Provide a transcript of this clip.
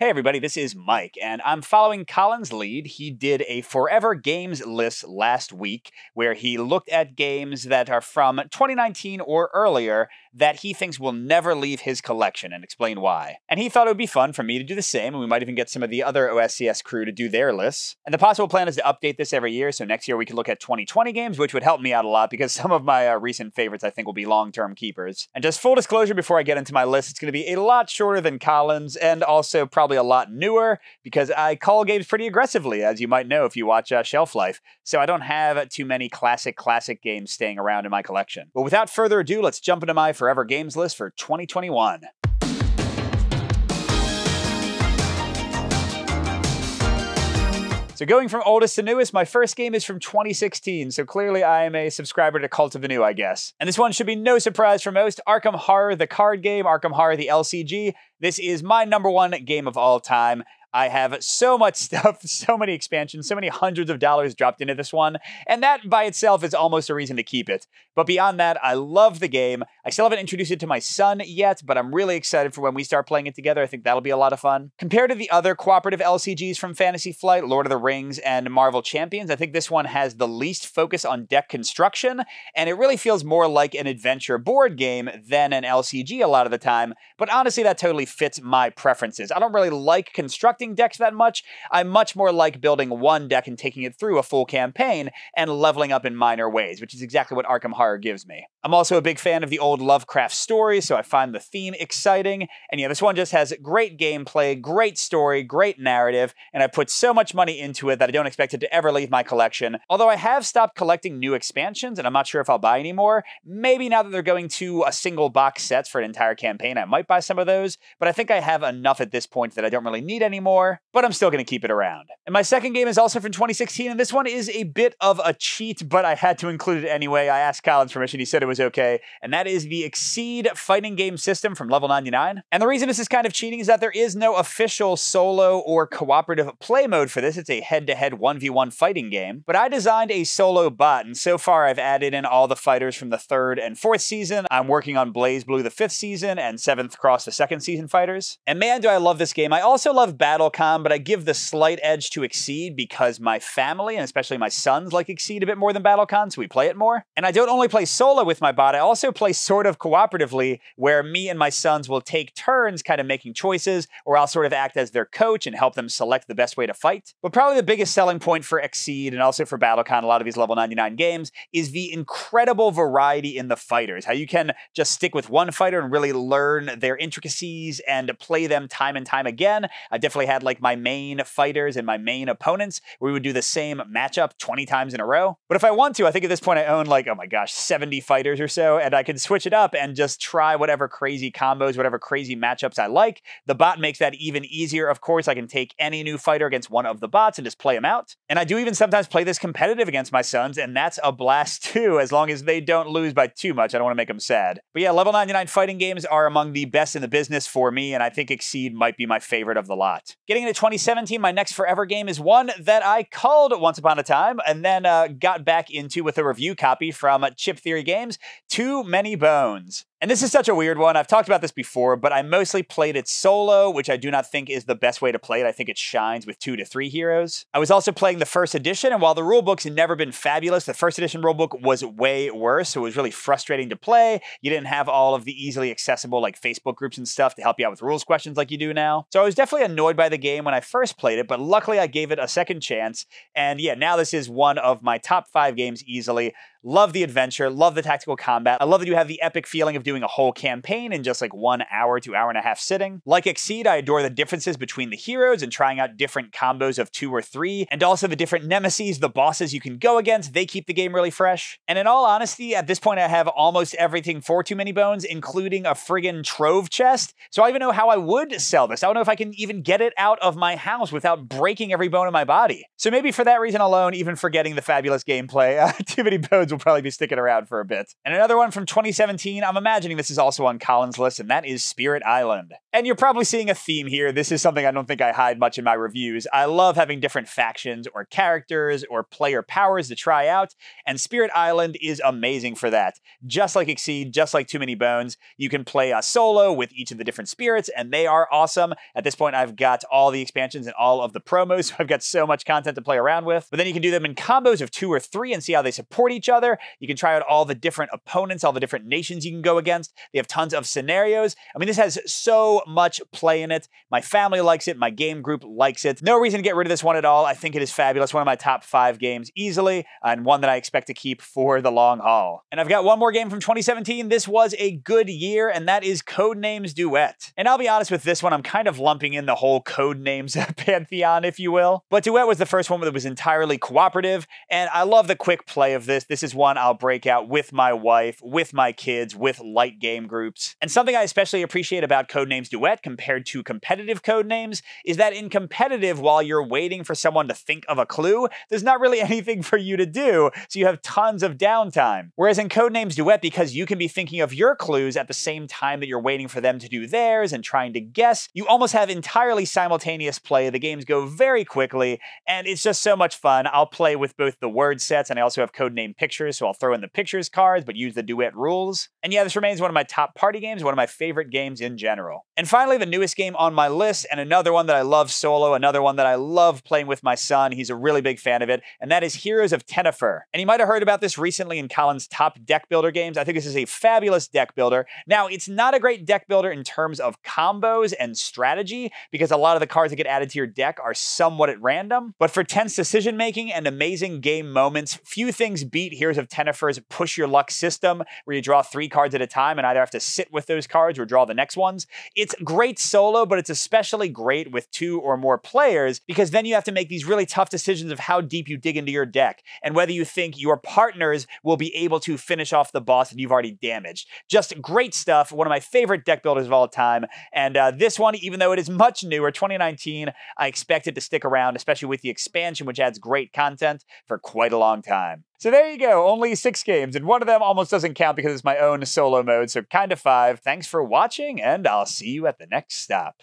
Hey everybody, this is Mike, and I'm following Colin's lead. He did a Forever Games list last week, where he looked at games that are from 2019 or earlier that he thinks will never leave his collection, and explain why. And he thought it would be fun for me to do the same, and we might even get some of the other OSCS crew to do their lists. And the possible plan is to update this every year, so next year we could look at 2020 games, which would help me out a lot, because some of my recent favorites I think will be long-term keepers. And just full disclosure before I get into my list, it's going to be a lot shorter than Colin's, and also probably a lot newer, because I cull games pretty aggressively, as you might know if you watch Shelf Life, so I don't have too many classic games staying around in my collection. But without further ado, let's jump into my Forever Games list for 2021. So going from oldest to newest, my first game is from 2016, so clearly I am a subscriber to Cult of the New, I guess. And this one should be no surprise for most. Arkham Horror, the card game, Arkham Horror, the LCG. This is my #1 game of all time. I have so much stuff, so many expansions, so many hundreds of dollars dropped into this one, and that by itself is almost a reason to keep it. But beyond that, I love the game. I still haven't introduced it to my son yet, but I'm really excited for when we start playing it together. I think that'll be a lot of fun. Compared to the other cooperative LCGs from Fantasy Flight, Lord of the Rings, and Marvel Champions, I think this one has the least focus on deck construction, and it really feels more like an adventure board game than an LCG a lot of the time, but honestly, that totally fits my preferences. I don't really like constructing decks that much. I much more like building one deck and taking it through a full campaign and leveling up in minor ways, which is exactly what Arkham Horror gives me. I'm also a big fan of the old Lovecraft stories, so I find the theme exciting. And yeah, this one just has great gameplay, great story, great narrative, and I put so much money into it that I don't expect it to ever leave my collection. Although I have stopped collecting new expansions, and I'm not sure if I'll buy any more. Maybe now that they're going to a single box sets for an entire campaign, I might buy some of those, but I think I have enough at this point that I don't really need any more, but I'm still going to keep it around. And my second game is also from 2016, and this one is a bit of a cheat, but I had to include it anyway. I asked Colin's permission, he said it was okay, and that is the Exceed fighting game system from Level 99. And the reason this is kind of cheating is that there is no official solo or cooperative play mode for this. It's a head-to-head 1v1 fighting game, but I designed a solo bot, and so far I've added in all the fighters from the 3rd and 4th season. I'm working on Blaze Blue the 5th season and 7th Cross the 2nd season fighters. And man, do I love this game. I also love Battlecom, but I give the slight edge to Exceed because my family, and especially my sons, like Exceed a bit more than Battlecon, so we play it more. And I don't only play solo with my bot, I also play sort of cooperatively, where me and my sons will take turns kind of making choices, or I'll sort of act as their coach and help them select the best way to fight. But probably the biggest selling point for Exceed, and also for Battlecon, a lot of these level 99 games, is the incredible variety in the fighters. How you can just stick with one fighter and really learn their intricacies and play them time and time again. I definitely had like my main fighters and my main opponents, where we would do the same matchup 20 times in a row. But if I want to, I think at this point I own like, oh my gosh, 70 fighters or so, and I can switch it up and just try whatever crazy combos, whatever crazy matchups I like. The bot makes that even easier. Of course, I can take any new fighter against one of the bots and just play them out. And I do even sometimes play this competitive against my sons, and that's a blast too, as long as they don't lose by too much. I don't want to make them sad. But yeah, level 99 fighting games are among the best in the business for me, and I think Exceed might be my favorite of the lot. Getting into 2017, my next Forever game is one that I culled once upon a time, and then got back into with a review copy from Chip Theory Games, Too Many Bones. And this is such a weird one. I've talked about this before, but I mostly played it solo, which I do not think is the best way to play it. I think it shines with 2 to 3 heroes. I was also playing the first edition, and while the rulebook's never been fabulous, the first edition rulebook was way worse, so it was really frustrating to play. You didn't have all of the easily accessible like Facebook groups and stuff to help you out with rules questions like you do now. So I was definitely annoyed by the game when I first played it, but luckily I gave it a second chance. And yeah, now this is one of my top 5 games easily. Love the adventure, love the tactical combat. I love that you have the epic feeling of doing a whole campaign in just like 1 hour to hour and a half sitting. Like Exceed, I adore the differences between the heroes and trying out different combos of 2 or 3, and also the different nemesis, the bosses you can go against. They keep the game really fresh. And in all honesty, at this point I have almost everything for Too Many Bones, including a friggin' trove chest. So I don't even know how I would sell this. I don't know if I can even get it out of my house without breaking every bone in my body. So maybe for that reason alone, even forgetting the fabulous gameplay, Too Many Bones will probably be sticking around for a bit. And another one from 2017, I'm imagining imagining this is also on Colin's list, and that is Spirit Island. And you're probably seeing a theme here. This is something I don't think I hide much in my reviews. I love having different factions or characters or player powers to try out, and Spirit Island is amazing for that. Just like Exceed, just like Too Many Bones, you can play a solo with each of the different spirits, and they are awesome. At this point, I've got all the expansions and all of the promos, so I've got so much content to play around with. But then you can do them in combos of 2 or 3 and see how they support each other. You can try out all the different opponents, all the different nations you can go against. They have tons of scenarios. I mean, this has so much play in it. My family likes it. My game group likes it. No reason to get rid of this one at all. I think it is fabulous. One of my top 5 games easily, and one that I expect to keep for the long haul. And I've got one more game from 2017. This was a good year, and that is Codenames Duet. And I'll be honest with this one, I'm kind of lumping in the whole Codenames pantheon, if you will. But Duet was the first one that was entirely cooperative, and I love the quick play of this. This is one I'll break out with my wife, with my kids, with light game groups. And something I especially appreciate about Codenames Duet compared to competitive Codenames is that in competitive, while you're waiting for someone to think of a clue, there's not really anything for you to do, so you have tons of downtime. Whereas in Codenames Duet, because you can be thinking of your clues at the same time that you're waiting for them to do theirs and trying to guess, you almost have entirely simultaneous play. The games go very quickly, and it's just so much fun. I'll play with both the word sets, and I also have codename pictures, so I'll throw in the pictures cards, but use the Duet rules. And yeah, this remains one of my top party games, one of my favorite games in general. And finally, the newest game on my list, and another one that I love solo, another one that I love playing with my son. He's a really big fan of it, and that is Heroes of Tenefyr. And you might have heard about this recently in Colin's top deck builder games. I think this is a fabulous deck builder. Now, it's not a great deck builder in terms of combos and strategy, because a lot of the cards that get added to your deck are somewhat at random. But for tense decision making and amazing game moments, few things beat Heroes of Tenefyr's push your luck system, where you draw 3 cards at a time and either have to sit with those cards or draw the next ones. It's great solo, but it's especially great with 2 or more players, because then you have to make these really tough decisions of how deep you dig into your deck and whether you think your partners will be able to finish off the boss that you've already damaged. Just great stuff. One of my favorite deck builders of all time. And this one, even though it is much newer, 2019, I expect it to stick around, especially with the expansion, which adds great content for quite a long time. So there you go, only 6 games, and one of them almost doesn't count because it's my own solo mode, so kind of 5. Thanks for watching, and I'll see you at the next stop.